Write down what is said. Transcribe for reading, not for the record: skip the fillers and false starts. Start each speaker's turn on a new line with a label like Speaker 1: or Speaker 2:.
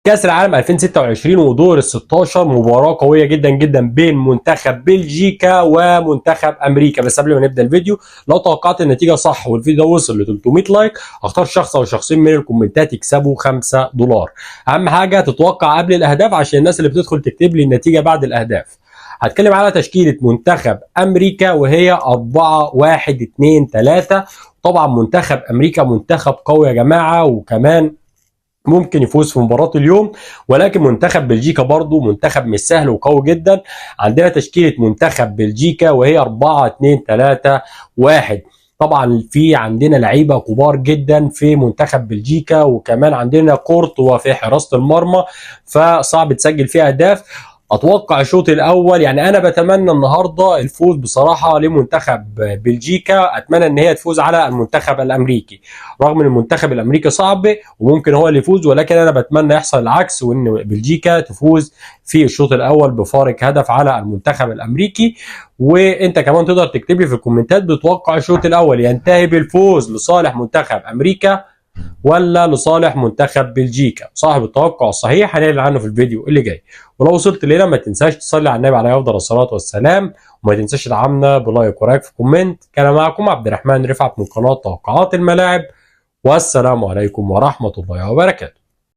Speaker 1: كأس العالم 2026 ودور ال 16 مباراة قوية جدا جدا بين منتخب بلجيكا ومنتخب امريكا. بس قبل ما نبدا الفيديو، لو توقعت النتيجة صح والفيديو ده وصل ل 300 لايك اختار شخص او شخصين من الكومنتات يكسبوا $5. اهم حاجة تتوقع قبل الاهداف عشان الناس اللي بتدخل تكتب لي النتيجة بعد الاهداف. هتكلم على تشكيلة منتخب امريكا وهي 4-1-2-3. طبعا منتخب امريكا منتخب قوي يا جماعة، وكمان ممكن يفوز في مباراة اليوم، ولكن منتخب بلجيكا برضو منتخب مش سهل وقوي جدا. عندنا تشكيلة منتخب بلجيكا وهي 4-2-3-1. طبعا في عندنا لعيبة كبار جدا في منتخب بلجيكا، وكمان عندنا كورتوا في حراسة المرمى، فصعب تسجل فيها اهداف. اتوقع الشوط الاول، يعني انا بتمنى النهارده الفوز بصراحه لمنتخب بلجيكا، اتمنى ان هي تفوز على المنتخب الامريكي، رغم ان المنتخب الامريكي صعب وممكن هو اللي يفوز، ولكن انا بتمنى يحصل العكس وان بلجيكا تفوز في الشوط الاول بفارق هدف على المنتخب الامريكي. وانت كمان تقدر تكتب لي في الكومنتات بتوقع الشوط الاول ينتهي بالفوز لصالح منتخب امريكا ولا لصالح منتخب بلجيكا. صاحب التوقع الصحيح هنعلن عنه في الفيديو اللي جاي. ولو وصلت لنا ما تنساش تصلي على النبي عليه افضل الصلاه والسلام، وما تنساش تدعمنا بلايك ورايك في كومنت. كان معكم عبد الرحمن رفعت من قناه توقعات الملاعب، والسلام عليكم ورحمه الله وبركاته.